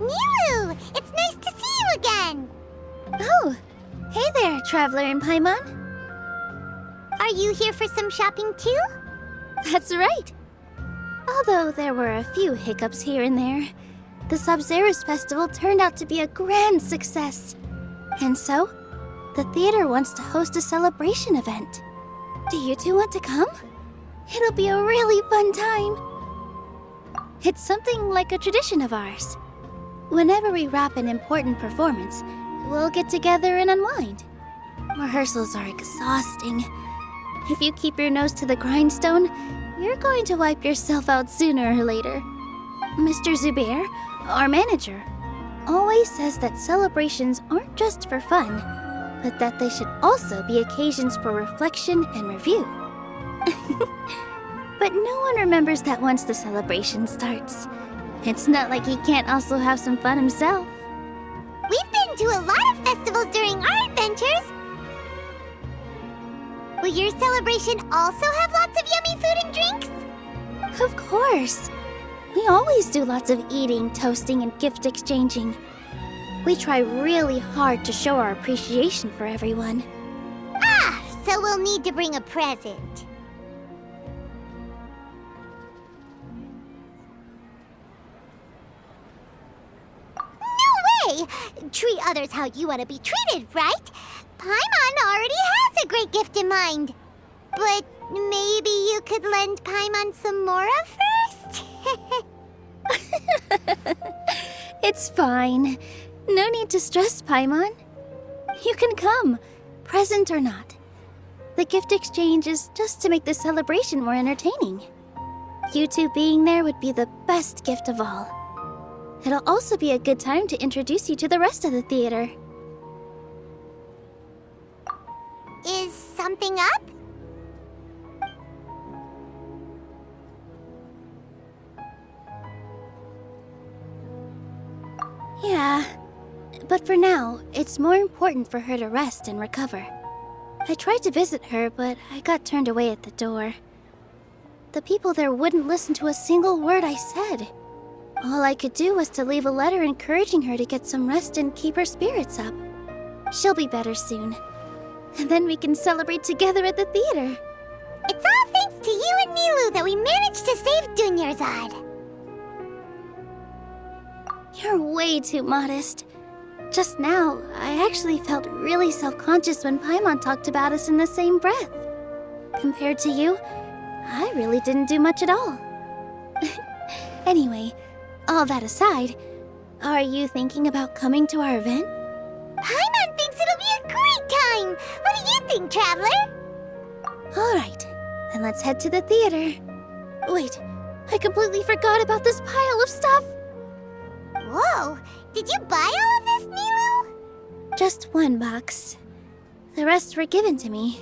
Nilou! It's nice to see you again! Oh, hey there, Traveler in Paimon. Are you here for some shopping too? That's right. Although there were a few hiccups here and there, the Sub-Zerus Festival turned out to be a grand success. And so, the theater wants to host a celebration event. Do you two want to come? It'll be a really fun time. It's something like a tradition of ours. Whenever we wrap an important performance, we'll get together and unwind. Rehearsals are exhausting. If you keep your nose to the grindstone, you're going to wipe yourself out sooner or later. Mr. Zubair, our manager, always says that celebrations aren't just for fun, but that they should also be occasions for reflection and review. But no one remembers that once the celebration starts. It's not like he can't also have some fun himself. We've been to a lot of festivals during our adventures. Will your celebration also have lots of yummy food and drinks? Of course. We always do lots of eating, toasting, and gift exchanging. We try really hard to show our appreciation for everyone. Ah, so we'll need to bring a present. No way! Treat others how you want to be treated, right? Paimon already has a great gift in mind. But maybe you could lend Paimon some more of first? It's fine. No need to stress, Paimon. You can come, present or not. The gift exchange is just to make the celebration more entertaining. You two being there would be the best gift of all. It'll also be a good time to introduce you to the rest of the theater. Is something up? Yeah, but for now, it's more important for her to rest and recover. I tried to visit her, but I got turned away at the door. The people there wouldn't listen to a single word I said. All I could do was to leave a letter encouraging her to get some rest and keep her spirits up. She'll be better soon. And then we can celebrate together at the theater. It's all thanks to you and Nilou that we managed to save Dunyarzad. You're way too modest. Just now, I actually felt really self-conscious when Paimon talked about us in the same breath. Compared to you, I really didn't do much at all. Anyway, all that aside, are you thinking about coming to our event? Paimon thinks it'll be a great time! What do you think, Traveler? Alright, then let's head to the theater. Wait, I completely forgot about this pile of stuff! Whoa! Did you buy all of this, Nilou? Just one box. The rest were given to me.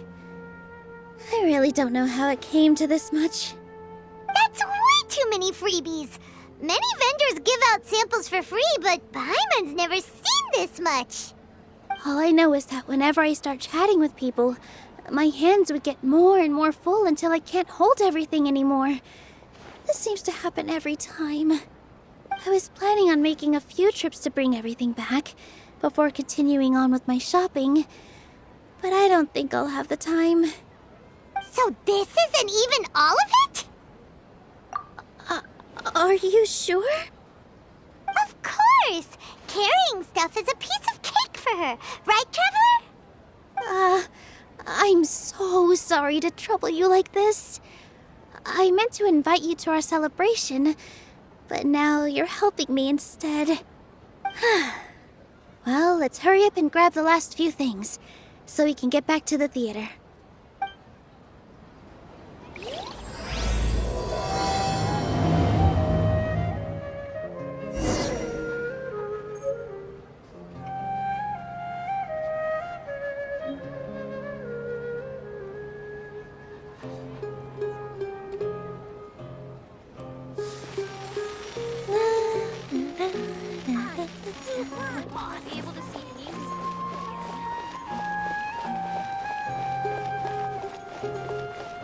I really don't know how it came to this much. That's way too many freebies! Many vendors give out samples for free, but Paimon's never seen this much. All I know is that whenever I start chatting with people, my hands would get more and more full until I can't hold everything anymore. This seems to happen every time. I was planning on making a few trips to bring everything back before continuing on with my shopping, but I don't think I'll have the time. So this isn't even all of it? Are you sure? Of course! Carrying stuff is a piece of cake for her, right, Traveler? I'm so sorry to trouble you like this. I meant to invite you to our celebration, but now you're helping me instead. Well, let's hurry up and grab the last few things, so we can get back to the theater.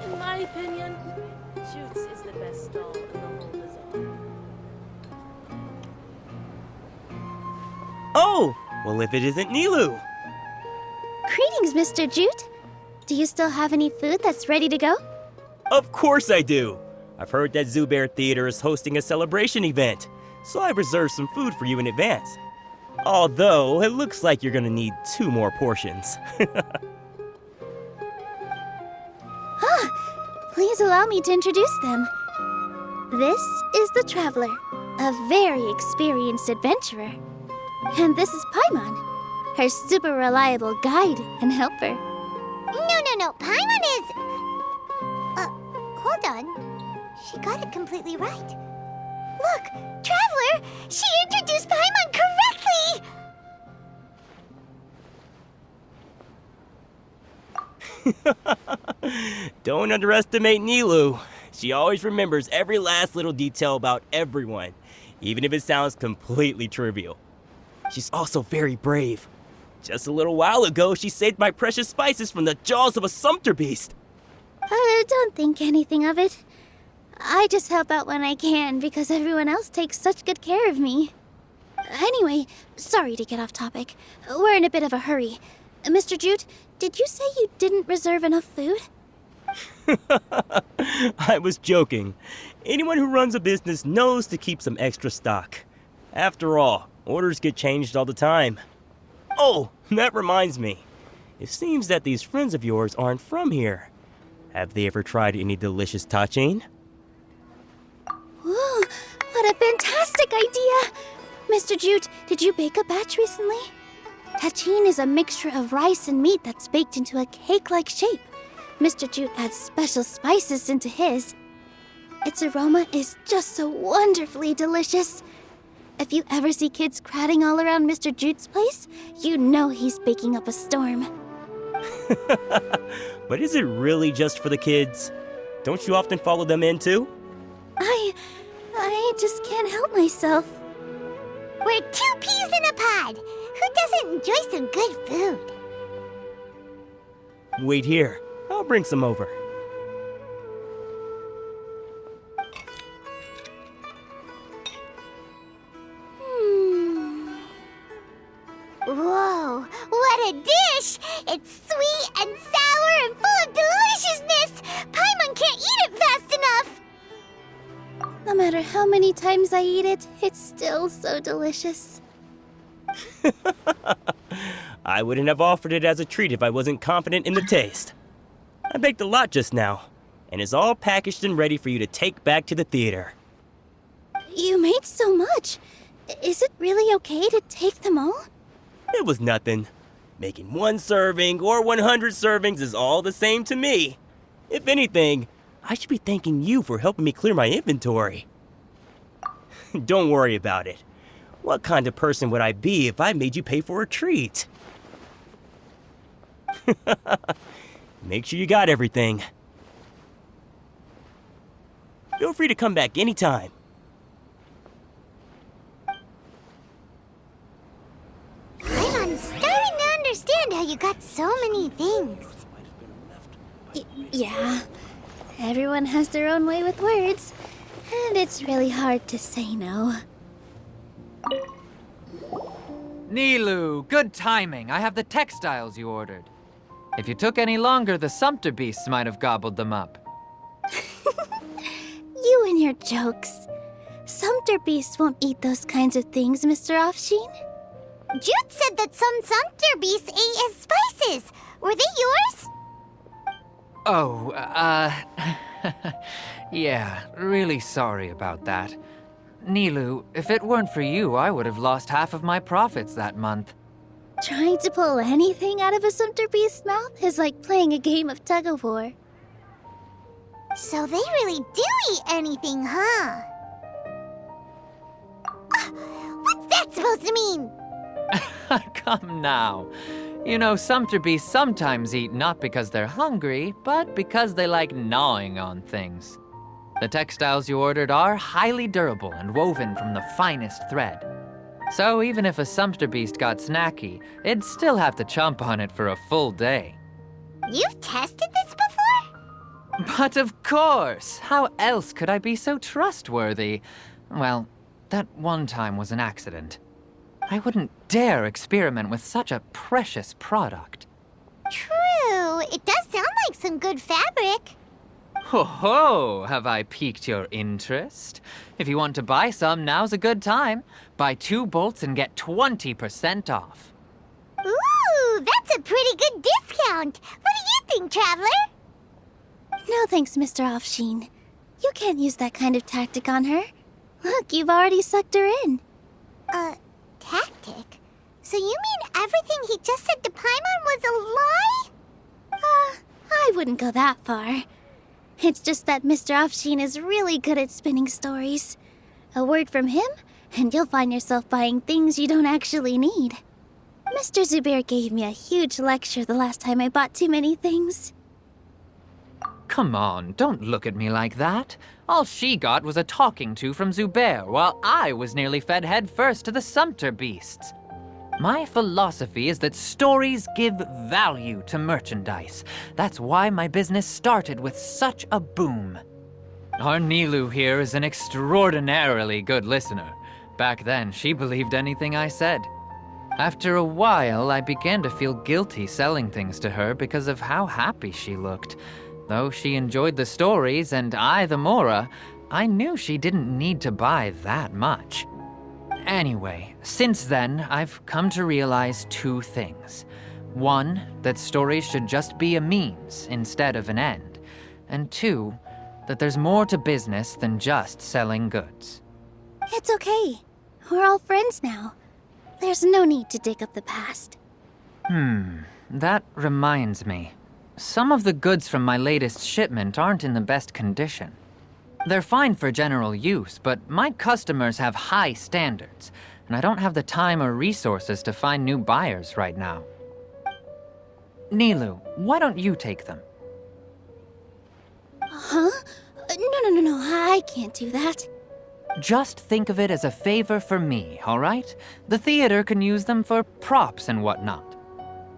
In my opinion, Jutes is the best stall in the whole bazaar. Oh! Well, if it isn't Nilou! Greetings, Mr. Jute. Do you still have any food that's ready to go? Of course I do! I've heard that Zubair Theater is hosting a celebration event, so I've reserved some food for you in advance. Although, it looks like you're gonna need 2 more portions. Please allow me to introduce them. This is the Traveler, a very experienced adventurer. And this is Paimon, her super reliable guide and helper. No. Paimon is... hold on. She got it completely right. Look, Traveler! She introduced Paimon correctly! Don't underestimate Nilou. She always remembers every last little detail about everyone, even if it sounds completely trivial. She's also very brave. Just a little while ago, she saved my precious spices from the jaws of a sumpter beast. Don't think anything of it. I just help out when I can because everyone else takes such good care of me. Anyway, sorry to get off topic. We're in a bit of a hurry. Mr. Jute, did you say you didn't reserve enough food? I was joking. Anyone who runs a business knows to keep some extra stock. After all, orders get changed all the time. Oh, that reminds me. It seems that these friends of yours aren't from here. Have they ever tried any delicious tachin? Ooh, what a fantastic idea! Mr. Jute, did you bake a batch recently? Tachin is a mixture of rice and meat that's baked into a cake-like shape. Mr. Jute adds special spices into his. Its aroma is just so wonderfully delicious. If you ever see kids crowding all around Mr. Jute's place, you know he's baking up a storm. But is it really just for the kids? Don't you often follow them in too? I just can't help myself. We're 2 peas in a pod. Who doesn't enjoy some good food? Wait here. I'll bring some over. Whoa, what a dish! It's sweet and sour and full of deliciousness! Paimon can't eat it fast enough! No matter how many times I eat it, it's still so delicious. I wouldn't have offered it as a treat if I wasn't confident in the taste. I baked a lot just now, and it's all packaged and ready for you to take back to the theater. You made so much. Is it really okay to take them all? It was nothing. Making 1 serving or 100 servings is all the same to me. If anything, I should be thanking you for helping me clear my inventory. Don't worry about it. What kind of person would I be if I made you pay for a treat? Make sure you got everything. Feel free to come back anytime. Paimon's starting to how you got so many things. Yeah. Everyone has their own way with words, and it's really hard to say no. Nilou, good timing. I have the textiles you ordered. If you took any longer, the Sumpter beasts might have gobbled them up. You and your jokes. Sumpter beasts won't eat those kinds of things, Mr. Offsheen. Jude said that some Sumpter beasts ate his spices. Were they yours? Oh, yeah, really sorry about that. Nilou, if it weren't for you, I would have lost half of my profits that month. Trying to pull anything out of a Sumpter beast's mouth is like playing a game of tug-of-war. So they really do eat anything, huh? What's that supposed to mean? Come now. You know, Sumpter beasts sometimes eat not because they're hungry, but because they like gnawing on things. The textiles you ordered are highly durable and woven from the finest thread. So even if a Sumpter beast got snacky, it'd still have to chomp on it for a full day. You've tested this before? But of course! How else could I be so trustworthy? Well, that one time was an accident. I wouldn't dare experiment with such a precious product. True. It does sound like some good fabric. Ho ho! Have I piqued your interest? If you want to buy some, now's a good time. Buy 2 bolts and get 20% off. Ooh, that's a pretty good discount. What do you think, Traveler? No thanks, Mr. Offsheen. You can't use that kind of tactic on her. Look, you've already sucked her in. Tactic? So you mean everything he just said to Paimon was a lie? I wouldn't go that far. It's just that Mr. Offsheen is really good at spinning stories. A word from him, and you'll find yourself buying things you don't actually need. Mr. Zubair gave me a huge lecture the last time I bought too many things. Come on, don't look at me like that. All she got was a talking to from Zubair, while I was nearly fed head first to the Sumpter beasts. My philosophy is that stories give value to merchandise. That's why my business started with such a boom. Our Nilou here is an extraordinarily good listener. Back then, she believed anything I said. After a while, I began to feel guilty selling things to her because of how happy she looked. Though she enjoyed the stories and I the Mora, I knew she didn't need to buy that much. Anyway, since then, I've come to realize 2 things. 1, that stories should just be a means instead of an end. And 2, that there's more to business than just selling goods. It's okay. We're all friends now. There's no need to dig up the past. That reminds me. Some of the goods from my latest shipment aren't in the best condition. They're fine for general use, but my customers have high standards, and I don't have the time or resources to find new buyers right now. Nilou, why don't you take them? Huh? No, I can't do that. Just think of it as a favor for me, all right? The theater can use them for props and whatnot.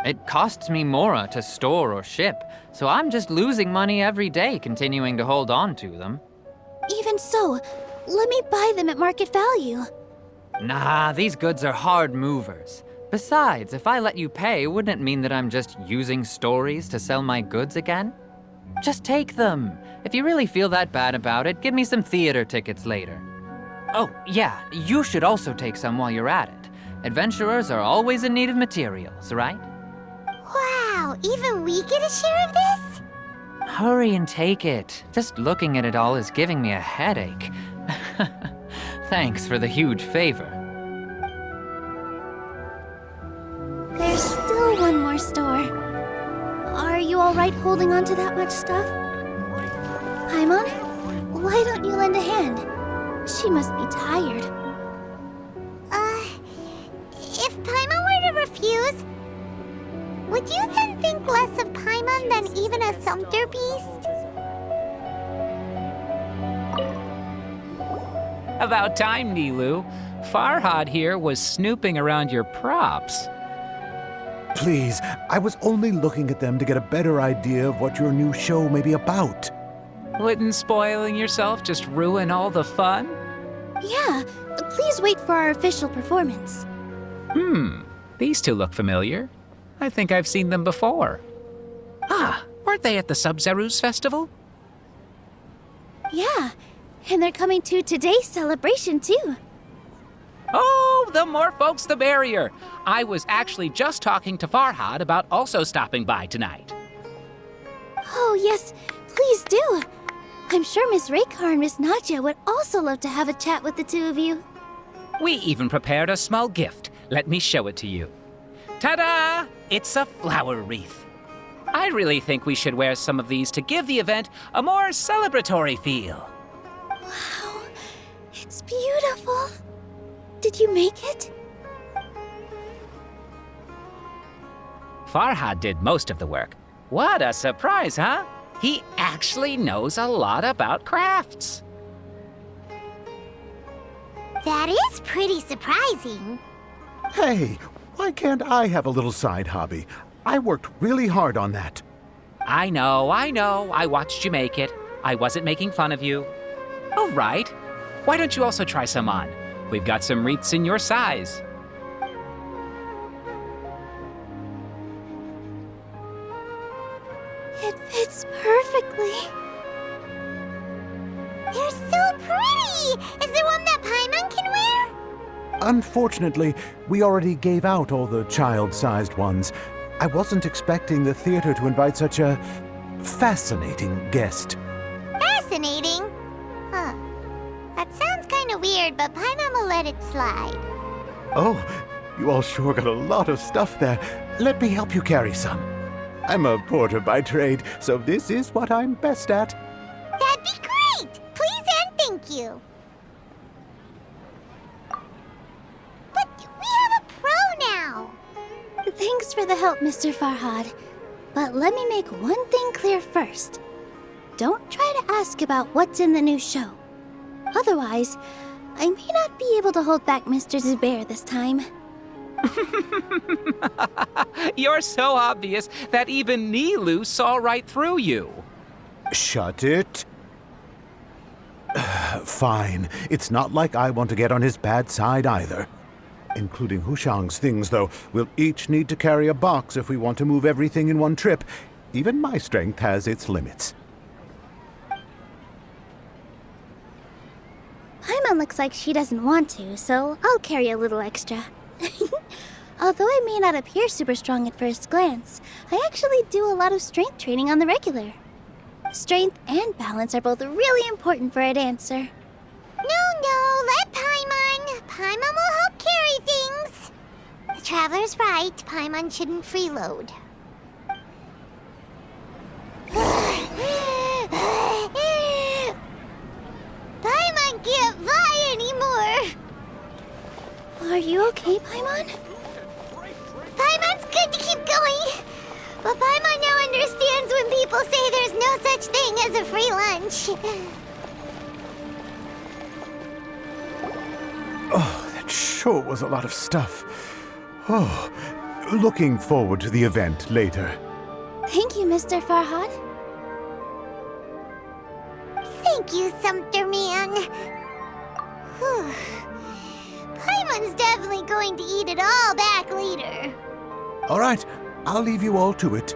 It costs me Mora to store or ship, so I'm just losing money every day continuing to hold on to them. Even so, let me buy them at market value. Nah, these goods are hard movers. Besides, if I let you pay, wouldn't it mean that I'm just using stories to sell my goods again? Just take them. If you really feel that bad about it, give me some theater tickets later. Oh, yeah, you should also take some while you're at it. Adventurers are always in need of materials, right? Wow, even we get a share of this? Hurry and take it. Just looking at it all is giving me a headache. Thanks for the huge favor. There's still one more store. Are you all right holding on to that much stuff? Paimon, why don't you lend a hand? She must be tired. If Paimon were to refuse, would you then think less of Paimon than even a Sumpter beast? About time, Nilou. Farhad here was snooping around your props. Please, I was only looking at them to get a better idea of what your new show may be about. Wouldn't spoiling yourself just ruin all the fun? Yeah, please wait for our official performance. These two look familiar. I think I've seen them before. Ah, weren't they at the Sub-Zerus festival? Yeah, and they're coming to today's celebration too. Oh, the more folks the merrier. I was actually just talking to Farhad about also stopping by tonight. Oh yes, please do. I'm sure Miss Raykar and Miss Nadja would also love to have a chat with the two of you. We even prepared a small gift. Let me show it to you. Ta-da! It's a flower wreath. I really think we should wear some of these to give the event a more celebratory feel. Wow, it's beautiful. Did you make it? Farhad did most of the work. What a surprise, huh? He actually knows a lot about crafts. That is pretty surprising. Hey, why can't I have a little side hobby? I worked really hard on that. I know. I watched you make it. I wasn't making fun of you. Oh, right. Why don't you also try some on? We've got some wreaths in your size. It fits perfectly. They're so pretty! Is there one that Paimon can wear? Unfortunately, we already gave out all the child-sized ones. I wasn't expecting the theater to invite such a fascinating guest. Fascinating? Huh. That sounds kind of weird, but Paimon will let it slide. Oh, you all sure got a lot of stuff there. Let me help you carry some. I'm a porter by trade, so this is what I'm best at. That'd be great! Please and thank you. But we have a pro now. Thanks for the help, Mr. Farhad. But let me make one thing clear first. Don't try to ask about what's in the new show. Otherwise, I may not be able to hold back Mr. Zubair this time. You're so obvious that even Nilou saw right through you. Shut it. Fine. It's not like I want to get on his bad side either. Including Hushang's things, though. We'll each need to carry a box if we want to move everything in one trip. Even my strength has its limits. Paimon looks like she doesn't want to, so I'll carry a little extra. Although I may not appear super strong at first glance, I actually do a lot of strength training on the regular. Strength and balance are both really important for a dancer. No, let Paimon. Paimon will help carry things. The Traveler's right. Paimon shouldn't freeload. Paimon can't fly anymore. Are you okay, Paimon? Paimon's good to keep going. But Paimon now understands when people say there's no such thing as a free lunch. Oh, that sure was a lot of stuff. Oh, looking forward to the event later. Thank you, Mr. Farhad. Thank you, Sumpter Man. Whew. Paimon's definitely going to eat it all back later. All right, I'll leave you all to it.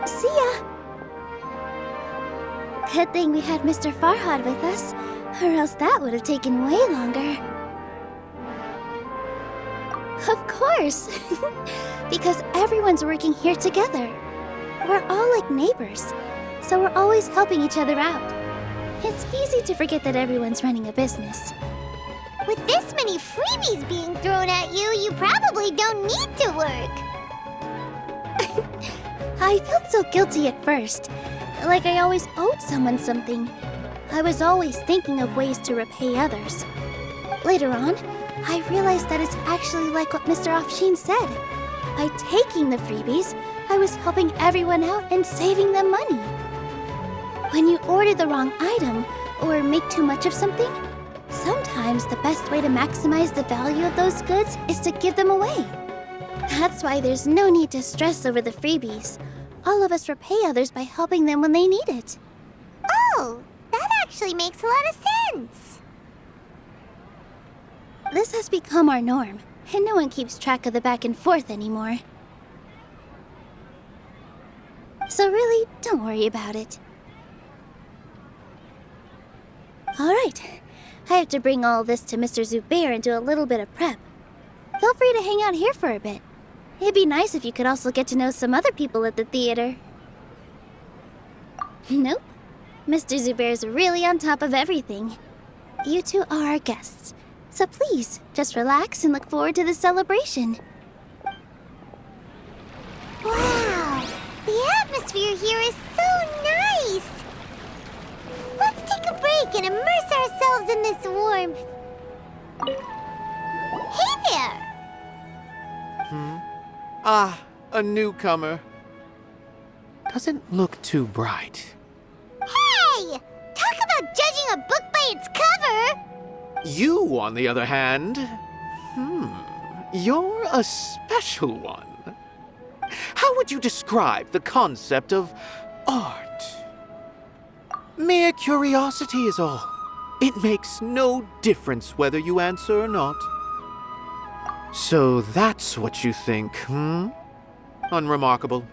See ya! Good thing we had Mr. Farhad with us, or else that would have taken way longer. Of course! Because everyone's working here together. We're all like neighbors, so we're always helping each other out. It's easy to forget that everyone's running a business. With this many freebies being thrown at you, you probably don't need to work. I felt so guilty at first, like I always owed someone something. I was always thinking of ways to repay others. Later on, I realized that it's actually like what Mr. Afshin said. By taking the freebies, I was helping everyone out and saving them money. When you order the wrong item or make too much of something, sometimes sometimes the best way to maximize the value of those goods is to give them away. That's why there's no need to stress over the freebies. All of us repay others by helping them when they need it. Oh, that actually makes a lot of sense. This has become our norm, and no one keeps track of the back and forth anymore. So really, don't worry about it. Alright, I have to bring all this to Mr. Zubair and do a little bit of prep. Feel free to hang out here for a bit. It'd be nice if you could also get to know some other people at the theater. Nope. Mr. Zubair's really on top of everything. You two are our guests, so please, just relax and look forward to the celebration. Wow, the atmosphere here is so nice. Let's take a break and immerse ourselves in this warmth. Hey there! Ah, a newcomer. Doesn't look too bright. Hey! Talk about judging a book by its cover! You, on the other hand, you're a special one. How would you describe the concept of art? Mere curiosity is all. It makes no difference whether you answer or not. So that's what you think, Unremarkable.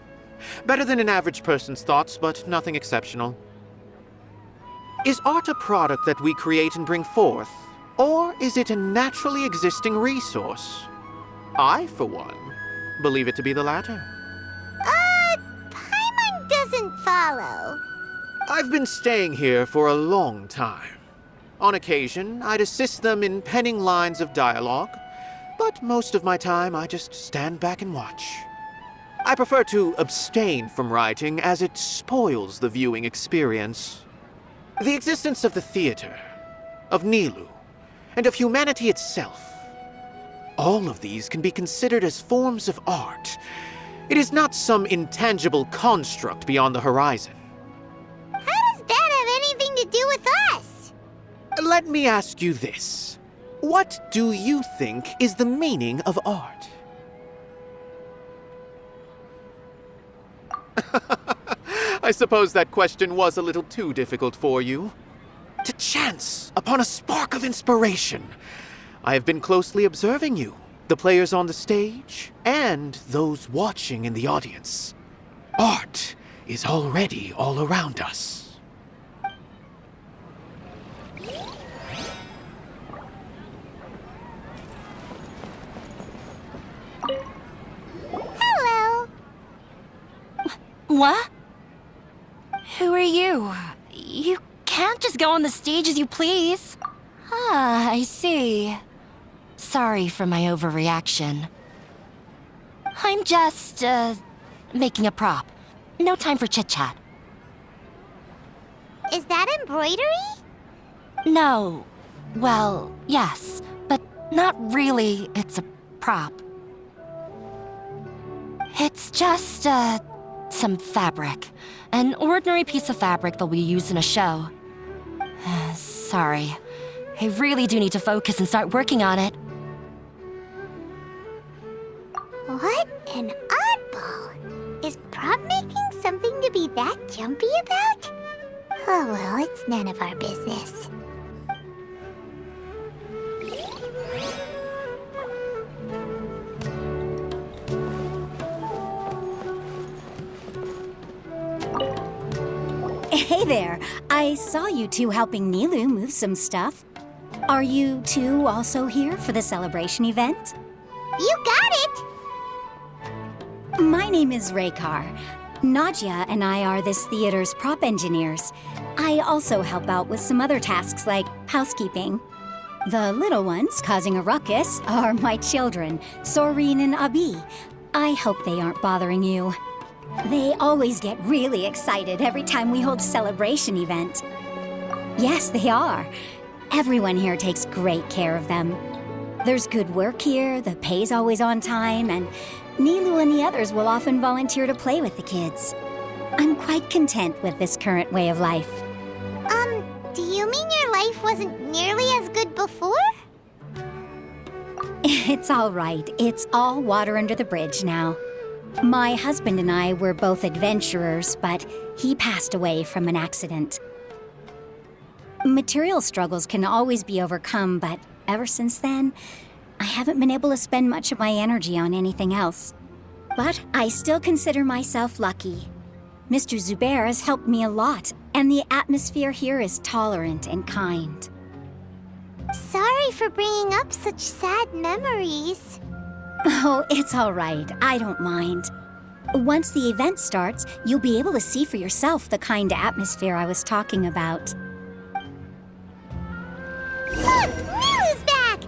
Better than an average person's thoughts, but nothing exceptional. Is art a product that we create and bring forth? Or is it a naturally existing resource? I, for one, believe it to be the latter. Paimon doesn't follow. I've been staying here for a long time. On occasion, I'd assist them in penning lines of dialogue, but most of my time I just stand back and watch. I prefer to abstain from writing as it spoils the viewing experience. The existence of the theater, of Nilou, and of humanity itself, all of these can be considered as forms of art. It is not some intangible construct beyond the horizon. How does that have anything to do with us? Let me ask you this. What do you think is the meaning of art? I suppose that question was a little too difficult for you. To chance upon a spark of inspiration. I have been closely observing you, the players on the stage, and those watching in the audience. Art is already all around us. Hello. What? Who are you? You can't just go on the stage as you please. Ah, I see. Sorry for my overreaction. I'm just, making a prop. No time for chit-chat. Is that embroidery? No. Well, yes, but not really. It's a prop. It's just, some fabric. An ordinary piece of fabric that we use in a show. Sorry. I really do need to focus and start working on it. What an oddball. Is prop making something to be that jumpy about? Oh well, it's none of our business. Hey there! I saw you two helping Nilou move some stuff. Are you two also here for the celebration event? You got it! My name is Raykar. Nadia and I are this theater's prop engineers. I also help out with some other tasks like housekeeping. The little ones causing a ruckus are my children, Soreen and Abi. I hope they aren't bothering you. They always get really excited every time we hold a celebration event. Yes, they are. Everyone here takes great care of them. There's good work here, the pay's always on time, and Nilou and the others will often volunteer to play with the kids. I'm quite content with this current way of life. Do you mean you're life wasn't nearly as good before? It's all right. It's all water under the bridge now. My husband and I were both adventurers, but he passed away from an accident. Material struggles can always be overcome, but ever since then, I haven't been able to spend much of my energy on anything else. But I still consider myself lucky. Mr. Zubair has helped me a lot, and the atmosphere here is tolerant and kind. Sorry for bringing up such sad memories. Oh, it's all right. I don't mind. Once the event starts, you'll be able to see for yourself the kind of atmosphere I was talking about. Look! Nilou's back!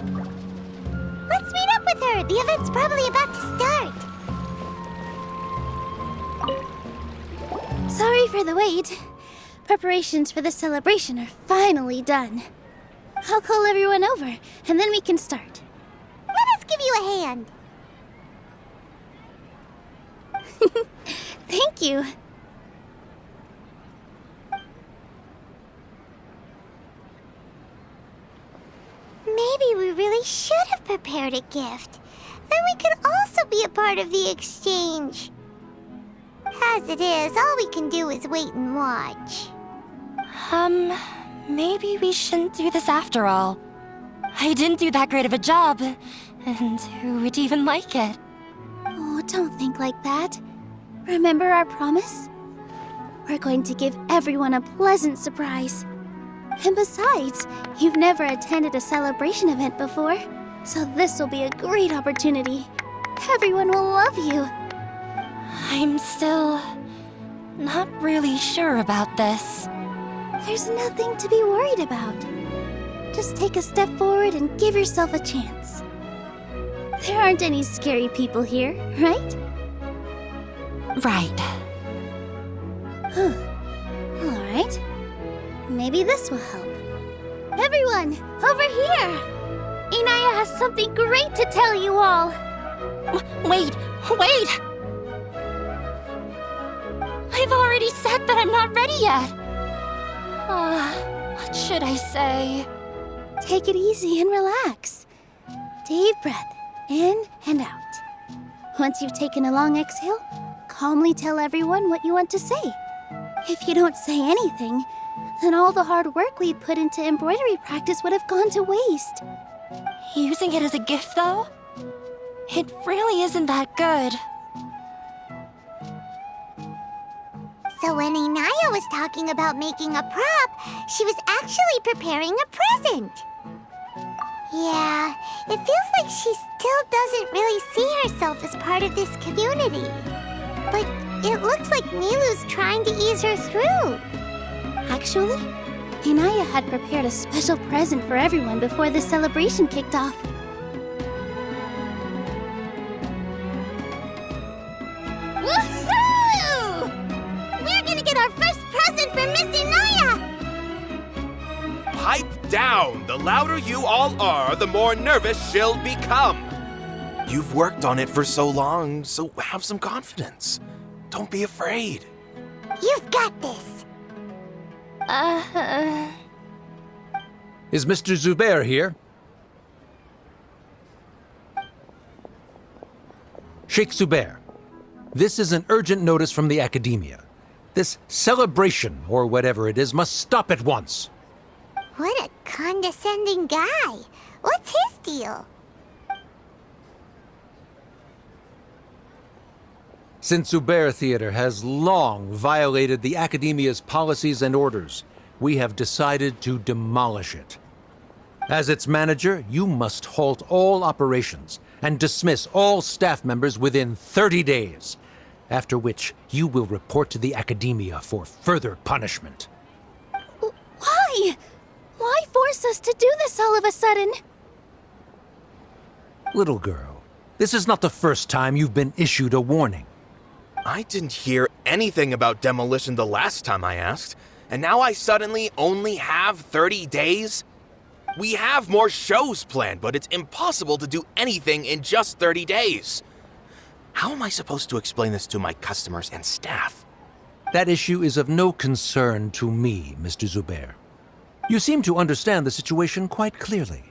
Let's meet up with her. The event's probably about to start. Sorry for the wait. Preparations for the celebration are finally done. I'll call everyone over, and then we can start. Let us give you a hand. Thank you. Maybe we really should have prepared a gift. Then we could also be a part of the exchange. As it is, all we can do is wait and watch. Maybe we shouldn't do this after all. I didn't do that great of a job, and who would even like it? Oh, don't think like that. Remember our promise? We're going to give everyone a pleasant surprise. And besides, you've never attended a celebration event before, so this will be a great opportunity. Everyone will love you. I'm still not really sure about this. There's nothing to be worried about. Just take a step forward and give yourself a chance. There aren't any scary people here, right? Right. All right. Maybe this will help. Everyone, over here! Inaya has something great to tell you all. Wait! I've already said that I'm not ready yet. What should I say? Take it easy and relax. Deep breath, in and out. Once you've taken a long exhale, calmly tell everyone what you want to say. If you don't say anything, then all the hard work we put into embroidery practice would have gone to waste. Using it as a gift, though? It really isn't that good. So when Inaya was talking about making a prop, she was actually preparing a present. Yeah, it feels like she still doesn't really see herself as part of this community. But it looks like Nilou's trying to ease her through. Actually, Inaya had prepared a special present for everyone before the celebration kicked off. Woohoo! We're gonna get our first present from Miss Inaya! Pipe down! The louder you all are, the more nervous she'll become. You've worked on it for so long, so have some confidence. Don't be afraid. You've got this. Is Mr. Zubair here? Sheikh Zubair, this is an urgent notice from the Academia. This celebration, or whatever it is, must stop at once. What a condescending guy. What's his deal? Since Zubair Theater has long violated the Academia's policies and orders, we have decided to demolish it. As its manager, you must halt all operations and dismiss all staff members within 30 days, after which you will report to the Academia for further punishment. Why? Why force us to do this all of a sudden? Little girl, this is not the first time you've been issued a warning. I didn't hear anything about demolition the last time I asked, and now I suddenly only have 30 days? We have more shows planned, but it's impossible to do anything in just 30 days. How am I supposed to explain this to my customers and staff? That issue is of no concern to me, Mr. Zubair. You seem to understand the situation quite clearly.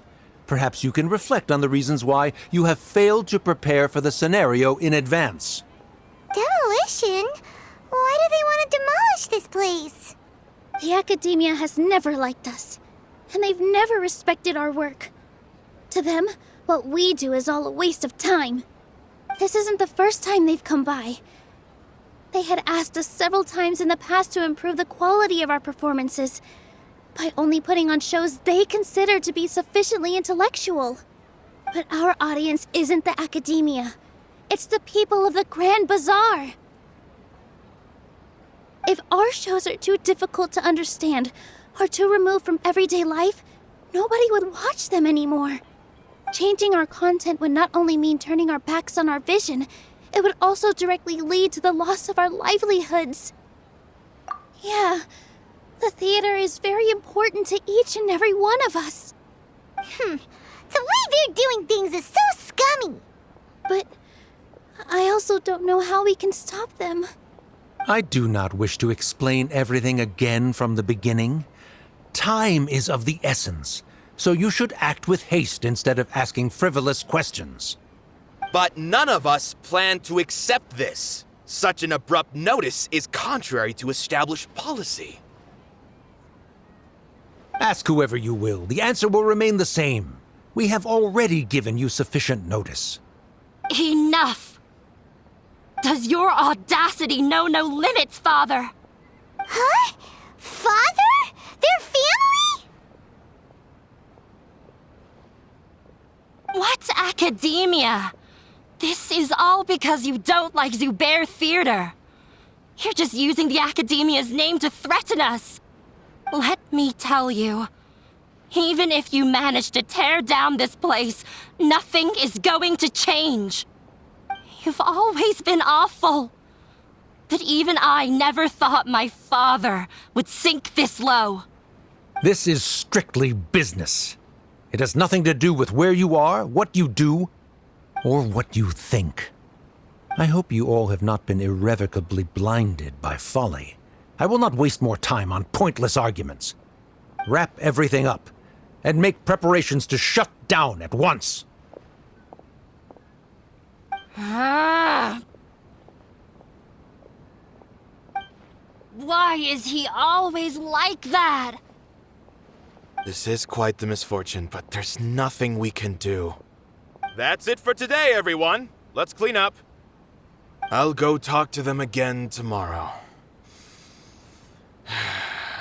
Perhaps you can reflect on the reasons why you have failed to prepare for the scenario in advance. Demolition? Why do they want to demolish this place? The academia has never liked us, and they've never respected our work. To them, what we do is all a waste of time. This isn't the first time they've come by. They had asked us several times in the past to improve the quality of our performances by only putting on shows they consider to be sufficiently intellectual. But our audience isn't the academia. It's the people of the Grand Bazaar. If our shows are too difficult to understand or too removed from everyday life, nobody would watch them anymore. Changing our content would not only mean turning our backs on our vision, it would also directly lead to the loss of our livelihoods. Yeah, the theater is very important to each and every one of us. The way they're doing things is so scummy. But I also don't know how we can stop them. I do not wish to explain everything again from the beginning. Time is of the essence, so you should act with haste instead of asking frivolous questions. But none of us plan to accept this. Such an abrupt notice is contrary to established policy. Ask whoever you will. The answer will remain the same. We have already given you sufficient notice. Enough! Does your audacity know no limits, Father? Huh? Father? Their family? What's academia? This is all because you don't like Zubair Theater. You're just using the academia's name to threaten us. Let me tell you, even if you manage to tear down this place, nothing is going to change. You've always been awful. But even I never thought my father would sink this low. This is strictly business. It has nothing to do with where you are, what you do, or what you think. I hope you all have not been irrevocably blinded by folly. I will not waste more time on pointless arguments. Wrap everything up, and make preparations to shut down at once. Why is he always like that? This is quite the misfortune, but there's nothing we can do. That's it for today, everyone. Let's clean up. I'll go talk to them again tomorrow.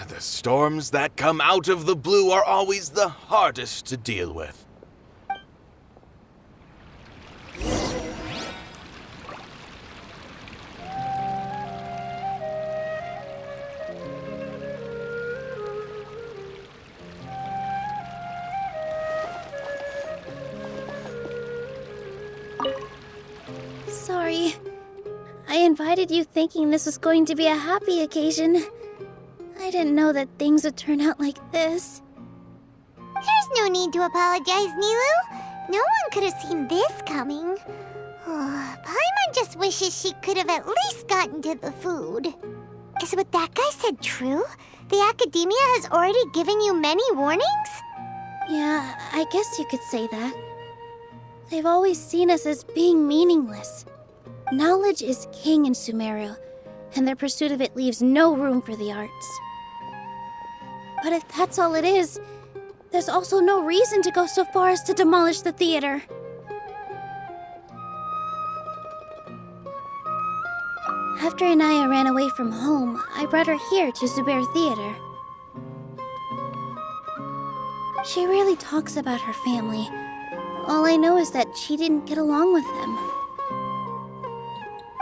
The storms that come out of the blue are always the hardest to deal with. Sorry. I invited you thinking this was going to be a happy occasion. I didn't know that things would turn out like this. There's no need to apologize, Nilou. No one could have seen this coming. Paimon just wishes she could have at least gotten to the food. Is what that guy said true? The academia has already given you many warnings? Yeah, I guess you could say that. They've always seen us as being meaningless. Knowledge is king in Sumeru, and their pursuit of it leaves no room for the arts. But if that's all it is, there's also no reason to go so far as to demolish the theater. After Anaya ran away from home, I brought her here to Zubair Theater. She rarely talks about her family. All I know is that she didn't get along with them.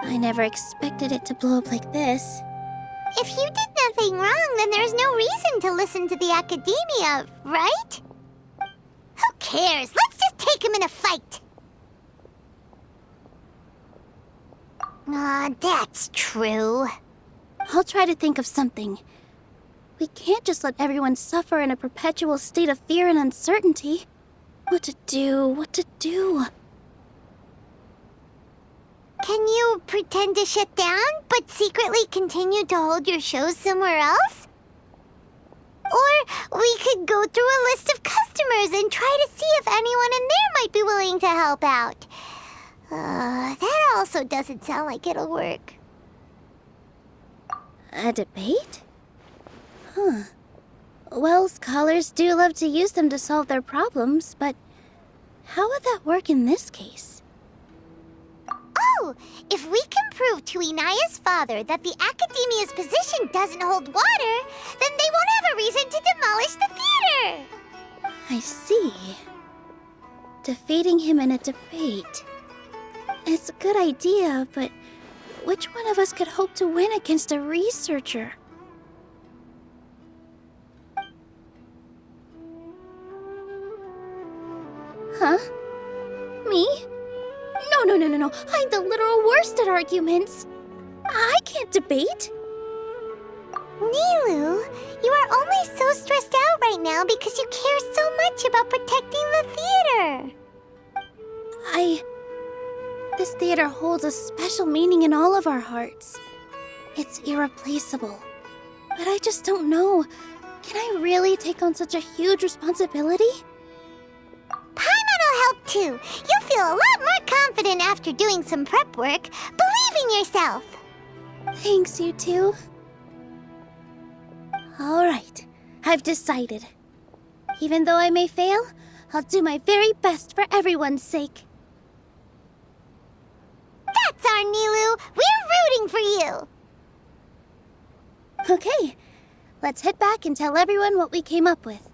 I never expected it to blow up like this. If you did nothing wrong, then there's no reason to listen to the academia, right? Who cares? Let's just take him in a fight. That's true. I'll try to think of something. We can't just let everyone suffer in a perpetual state of fear and uncertainty. What to do? Can you pretend to shut down, but secretly continue to hold your shows somewhere else? Or we could go through a list of customers and try to see if anyone in there might be willing to help out. That also doesn't sound like it'll work. A debate? Huh. Well, scholars do love to use them to solve their problems, but how would that work in this case? Oh, if we can prove to Inaya's father that the Academia's position doesn't hold water, then they won't have a reason to demolish the theater! I see. Defeating him in a debate. It's a good idea, but which one of us could hope to win against a researcher? Huh? Me? No. I'm the literal worst at arguments. I can't debate. Nilou, you are only so stressed out right now because you care so much about protecting the theater. This theater holds a special meaning in all of our hearts. It's irreplaceable. But I just don't know. Can I really take on such a huge responsibility? Paimon'll help too. You'll feel a lot more confident after doing some prep work. Believe in yourself. Thanks, you two. All right, I've decided. Even though I may fail, I'll do my very best for everyone's sake. That's our Nilou. We're rooting for you. Okay, let's head back and tell everyone what we came up with.